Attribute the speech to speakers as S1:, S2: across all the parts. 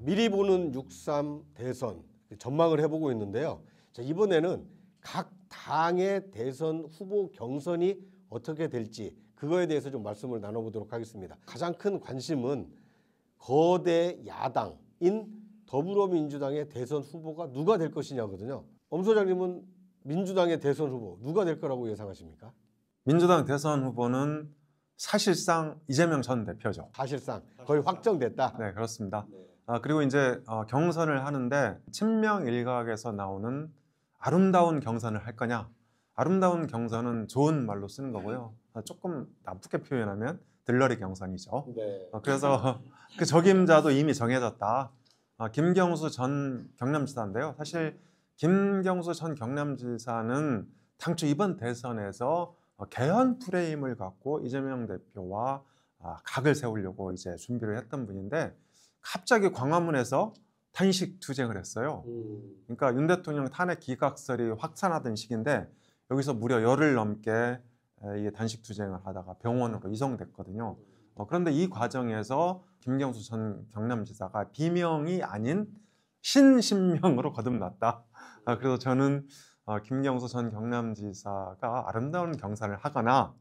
S1: 미리 보는 6.3 대선 전망을 해보고 있는데요. 자, 이번에는 각 당의 대선 후보 경선이 어떻게 될지 그거에 대해서 좀 말씀을 나눠보도록 하겠습니다. 가장 큰 관심은 거대 야당인 더불어민주당의 대선 후보가 누가 될 것이냐거든요. 엄 소장님은 민주당의 대선 후보 누가 될 거라고 예상하십니까?
S2: 민주당 대선 후보는 사실상 이재명 전 대표죠.
S1: 사실상 거의 확정됐다.
S2: 네, 그렇습니다. 그리고 이제 경선을 하는데 친명 일각에서 나오는 아름다운 경선을 할 거냐? 아름다운 경선은 좋은 말로 쓰는 거고요. 조금 나쁘게 표현하면 들러리 경선이죠.
S1: 네.
S2: 그래서 그 적임자도 이미 정해졌다. 김경수 전 경남지사인데요. 사실 김경수 전 경남지사는 당초 이번 대선에서 개헌 프레임을 갖고 이재명 대표와 각을 세우려고 이제 준비를 했던 분인데 갑자기 광화문에서 단식 투쟁을 했어요. 그러니까 윤 대통령 탄핵 기각설이 확산하던 시기인데 여기서 무려 열흘 넘게 이 단식 투쟁을 하다가 병원으로 이송됐거든요. 그런데 이 과정에서 김경수 전 경남지사가 비명이 아닌 신신명으로 거듭났다. 그래서 저는 김경수 전 경남지사가 아름다운 경선을 하거나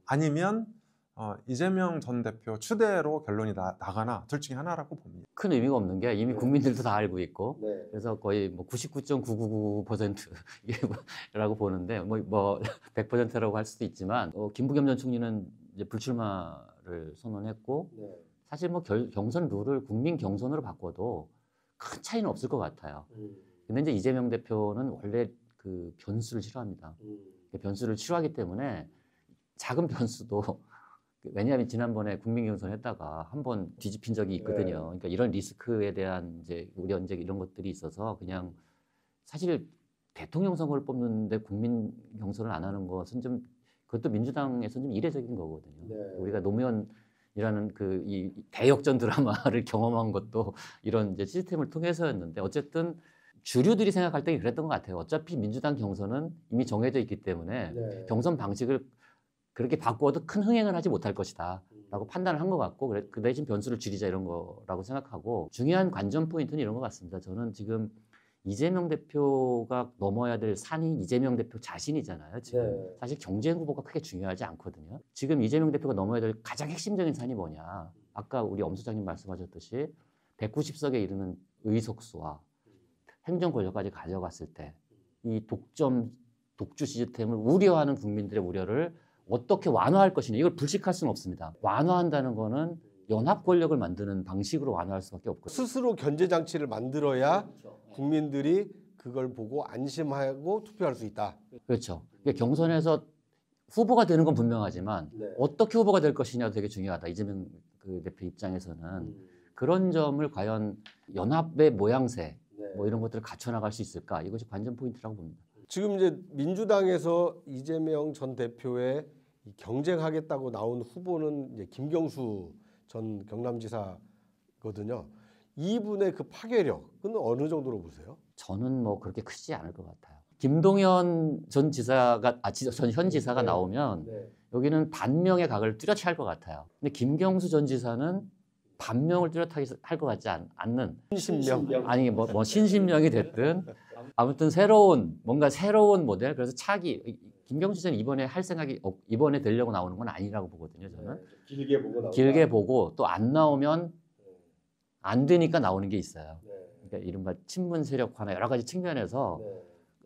S2: 아니면 이재명 전 대표 추대로 결론이 나가나 둘 중에 하나라고 봅니다.
S3: 큰 의미가 없는 게 이미 국민들도 다 알고 있고
S1: 네.
S3: 그래서 거의 뭐 99.999%라고 보는데 뭐 100%라고 할 수도 있지만 김부겸 전 총리는 이제 불출마를 선언했고
S1: 네.
S3: 사실 뭐 경선 룰을 국민 경선으로 바꿔도 큰 차이는 없을 것 같아요. 근데 이제 이재명 대표는 원래 그 변수를 싫어합니다. 변수를 싫어하기 때문에 작은 변수도 왜냐하면 지난번에 국민 경선 했다가 한번 뒤집힌 적이 있거든요. 그러니까 이런 리스크에 대한 이제 우려적 이런 것들이 있어서 그냥 사실 대통령 선거를 뽑는데 국민 경선을 안 하는 것은 좀 그것도 민주당에서는 좀 이례적인 거거든요.
S1: 네.
S3: 우리가 노무현이라는 그 이 대역전 드라마를 경험한 것도 이런 이제 시스템을 통해서였는데 어쨌든 주류들이 생각할 때는 그랬던 것 같아요. 어차피 민주당 경선은 이미 정해져 있기 때문에
S1: 네.
S3: 경선 방식을 그렇게 바꾸어도 큰 흥행을 하지 못할 것이다 라고 판단을 한 것 같고 그 대신 변수를 줄이자 이런 거라고 생각하고 중요한 관전 포인트는 이런 것 같습니다. 저는 지금 이재명 대표가 넘어야 될 산이 이재명 대표 자신이잖아요. 지금
S1: 네.
S3: 사실 경쟁 후보가 크게 중요하지 않거든요. 지금 이재명 대표가 넘어야 될 가장 핵심적인 산이 뭐냐. 아까 우리 엄 소장님 말씀하셨듯이 190석에 이르는 의석수와 행정 권력까지 가져갔을 때 이 독주 시스템을 우려하는 국민들의 우려를 어떻게 완화할 것이냐. 이걸 불식할 수는 없습니다. 완화한다는 거는 연합 권력을 만드는 방식으로 완화할 수밖에 없거든요.
S1: 스스로 견제 장치를 만들어야 국민들이 그걸 보고 안심하고 투표할 수 있다.
S3: 그렇죠. 그러니까 경선에서 후보가 되는 건 분명하지만
S1: 네.
S3: 어떻게 후보가 될 것이냐도 되게 중요하다. 이재명 그 대표 입장에서는 그런 점을 과연 연합의 모양새 뭐 이런 것들을 갖춰나갈 수 있을까? 이것이 관전 포인트라고 봅니다.
S1: 지금 이제 민주당에서 이재명 전 대표의 경쟁하겠다고 나온 후보는 이제 김경수 전 경남지사거든요. 이분의 그 파괴력은 어느 정도로 보세요?
S3: 저는 뭐 그렇게 크지 않을 것 같아요. 김동연 전 지사가 전 현 지사가 나오면 여기는 반명의 각을 뚜렷이 할 것 같아요. 근데 김경수 전 지사는 반명을 뚜렷하게 할 것 같지 않는
S1: 신신명
S3: 아니 뭐 신신명이 됐든 아무튼 뭔가 새로운 모델. 그래서 김경수 지사는 이번에 할 생각이 이번에 되려고 나오는 건 아니라고 보거든요. 저는
S1: 길게 보고 나온다.
S3: 길게 보고 또 안 나오면 안 되니까 나오는 게 있어요. 그러니까 이른바 친문 세력화나 여러 가지 측면에서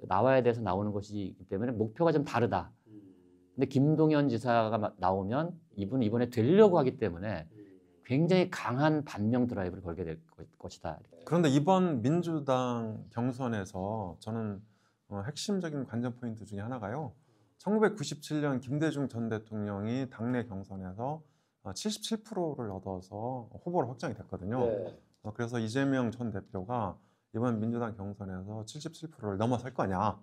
S3: 나와야 돼서 나오는 것이기 때문에 목표가 좀 다르다. 근데 김동연 지사가 나오면 이분은 이번에 되려고 하기 때문에 굉장히 강한 반명 드라이브를 걸게 될 것이다.
S2: 그런데 이번 민주당 경선에서 저는 핵심적인 관전 포인트 중에 하나가요. 1997년 김대중 전 대통령이 당내 경선에서 77%를 얻어서 후보로 확정이 됐거든요. 그래서 이재명 전 대표가 이번 민주당 경선에서 77%를 넘어설 거냐.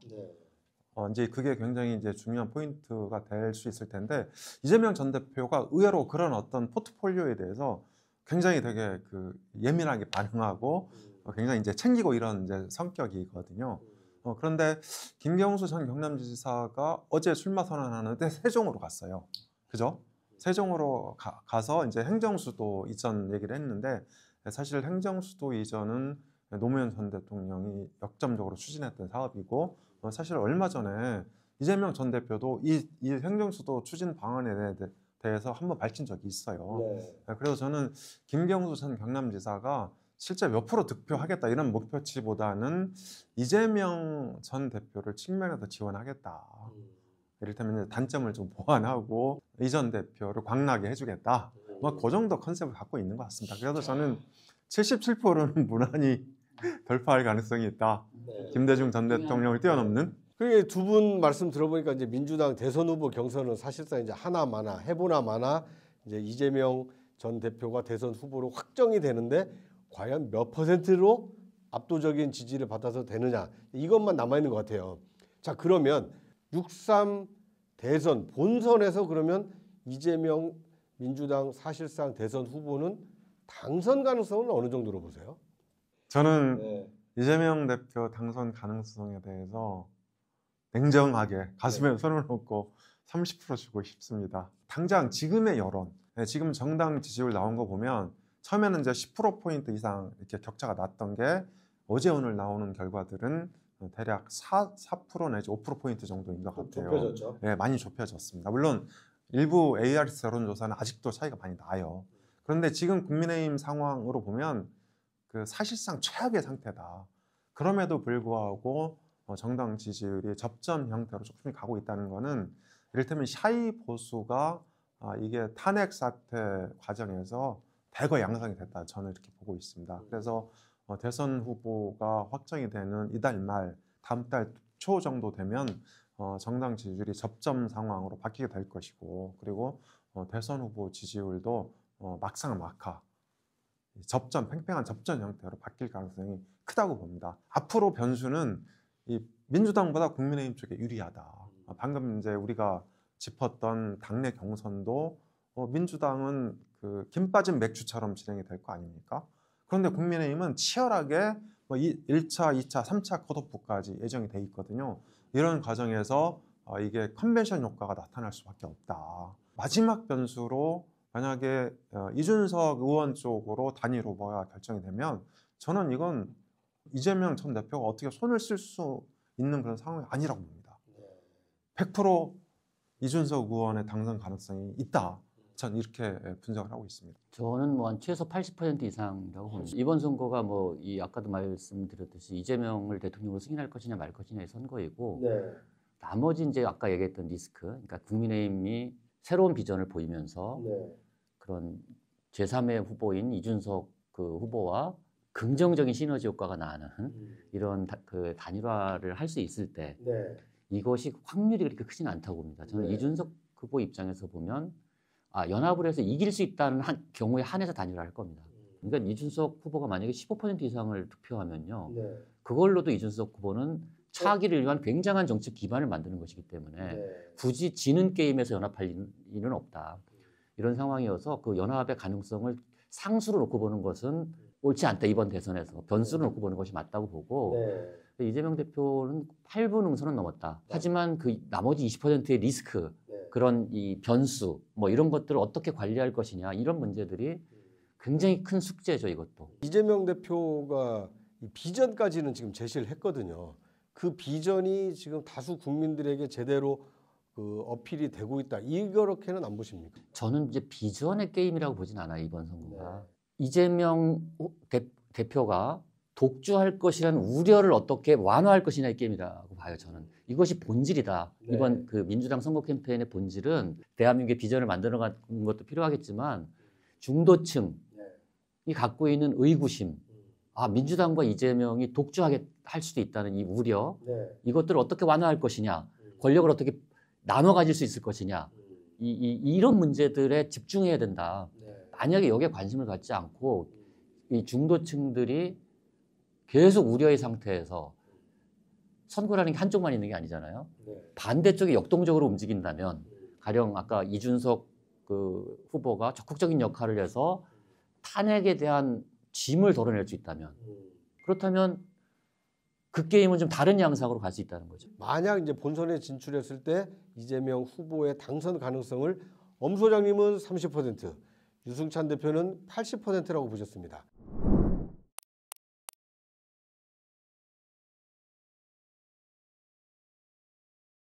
S2: 이제 그게 굉장히 이제 중요한 포인트가 될 수 있을 텐데 이재명 전 대표가 의외로 그런 어떤 포트폴리오에 대해서 굉장히 되게 그 예민하게 반응하고 굉장히 이제 챙기고 이런 이제 성격이거든요. 그런데 김경수 전 경남지사가 어제 출마 선언하는데 세종으로 갔어요. 그죠? 세종으로 가서 이제 행정수도 이전 얘기를 했는데 사실 행정수도 이전은 노무현 전 대통령이 역점적으로 추진했던 사업이고 사실 얼마 전에 이재명 전 대표도 이 행정수도 추진 방안에 대해서 한번 밝힌 적이 있어요.
S1: 네.
S2: 그래서 저는 김경수 전 경남지사가 실제 몇 프로 득표하겠다 이런 목표치보다는 이재명 전 대표를 측면에서 지원하겠다. 이를테면 단점을 좀 보완하고 이 전 대표를 광나게 해주겠다. 뭐 그 정도 컨셉을 갖고 있는 것 같습니다. 그래서 저는 77%는 무난히 돌파할 가능성이 있다. 김대중 전 대통령을 뛰어넘는.
S1: 그게 두 분 말씀 들어보니까 이제 민주당 대선 후보 경선은 사실상 이제 하나 마나 해보나 마나 이제 이재명 전 대표가 대선 후보로 확정이 되는데 과연 몇 %로 압도적인 지지를 받아서 되느냐 이것만 남아 있는 것 같아요. 자, 그러면 6.3 대선 본선에서 그러면 이재명 민주당 사실상 대선 후보는 당선 가능성은 어느 정도로 보세요?
S2: 저는 이재명 대표 당선 가능성에 대해서 냉정하게 가슴에 손을 얹고 30% 주고 싶습니다. 당장 지금의 여론, 지금 정당 지지율 나온 거 보면 처음에는 이제 10%포인트 이상 이렇게 격차가 났던 게 어제 오늘 나오는 결과들은 대략 4% 내지 5%포인트 정도인 것 같아요.
S1: 좁혀졌죠.
S2: 네, 많이 좁혀졌습니다. 물론 일부 ARS 여론조사는 아직도 차이가 많이 나요. 그런데 지금 국민의힘 상황으로 보면 그 사실상 최악의 상태다. 그럼에도 불구하고 정당 지지율이 접전 형태로 조금씩 가고 있다는 것은 이를테면 샤이 보수가 이게 탄핵 사태 과정에서 대거 양상이 됐다. 저는 이렇게 보고 있습니다. 그래서 대선 후보가 확정이 되는 이달 말, 다음 달 초 정도 되면 정당 지지율이 접점 상황으로 바뀌게 될 것이고, 그리고 대선 후보 지지율도 막상 막하 접전, 팽팽한 접전 형태로 바뀔 가능성이 크다고 봅니다. 앞으로 변수는 이 민주당보다 국민의힘 쪽에 유리하다. 방금 이제 우리가 짚었던 당내 경선도 민주당은 그 김 빠진 맥주처럼 진행이 될 거 아닙니까? 그런데 국민의힘은 치열하게 1차, 2차, 3차 컷오프까지 예정이 돼 있거든요. 이런 과정에서 이게 컨벤션 효과가 나타날 수밖에 없다. 마지막 변수로 만약에 이준석 의원 쪽으로 단일 후보가 결정이 되면 저는 이건 이재명 전 대표가 어떻게 손을 쓸 수 있는 그런 상황이 아니라고 봅니다. 100% 이준석 의원의 당선 가능성이 있다. 전 이렇게 분석을 하고 있습니다.
S3: 저는 뭐 한 최소 80% 이상이라고 봅니다. 이번 선거가 뭐 이 아까도 말씀드렸듯이 이재명을 대통령으로 승인할 것이냐 말 것이냐의 선거이고, 나머지 이제 아까 얘기했던 리스크, 그러니까 국민의힘이 새로운 비전을 보이면서 그런 제3의 후보인 이준석 그 후보와 긍정적인 시너지 효과가 나는 이런 그 단일화를 할 수 있을 때 이것이 확률이 그렇게 크지는 않다고 봅니다. 저는 이준석 후보 입장에서 보면 연합을 해서 이길 수 있다는 경우에 한해서 단일화를 할 겁니다. 그러니까 이준석 후보가 만약에 15% 이상을 득표하면요, 그걸로도 이준석 후보는 차기를 위한 굉장한 정책 기반을 만드는 것이기 때문에 굳이 지는 게임에서 연합할 일은 없다. 이런 상황이어서 그 연합의 가능성을 상수로 놓고 보는 것은 옳지 않다. 이번 대선에서 변수를 놓고 보는 것이 맞다고 보고, 이재명 대표는 8분 응선은 넘었다. 하지만 그 나머지 20%의 리스크, 그런 이 변수 뭐 이런 것들을 어떻게 관리할 것이냐, 이런 문제들이 굉장히 큰 숙제죠. 이것도
S1: 이재명 대표가 이 비전까지는 지금 제시를 했거든요. 그 비전이 지금 다수 국민들에게 제대로 그 어필이 되고 있다. 이렇게는 안 보십니까?
S3: 저는 이제 비전의 게임이라고 보진 않아요. 이번 선거가 이재명 대표가 독주할 것이라는 우려를 어떻게 완화할 것이냐의 게임이라고 봐요. 저는 이것이 본질이다. 이번 그 민주당 선거 캠페인의 본질은 대한민국의 비전을 만들어가는 것도 필요하겠지만 중도층이 갖고 있는 의구심, 민주당과 이재명이 독주하게 할 수도 있다는 이 우려, 이것들을 어떻게 완화할 것이냐, 권력을 어떻게 나눠 가질 수 있을 것이냐, 이런 문제들에 집중해야 된다. 만약에 여기에 관심을 갖지 않고 이 중도층들이 계속 우려의 상태에서, 선거라는 게 한쪽만 있는 게 아니잖아요. 반대쪽이 역동적으로 움직인다면, 가령 아까 이준석 그 후보가 적극적인 역할을 해서 탄핵에 대한 짐을 덜어낼 수 있다면, 그렇다면 그 게임은 좀 다른 양상으로 갈 수 있다는 거죠.
S1: 만약 이제 본선에 진출했을 때 이재명 후보의 당선 가능성을 엄 소장님은 30%, 유승찬 대표는 80%라고 보셨습니다.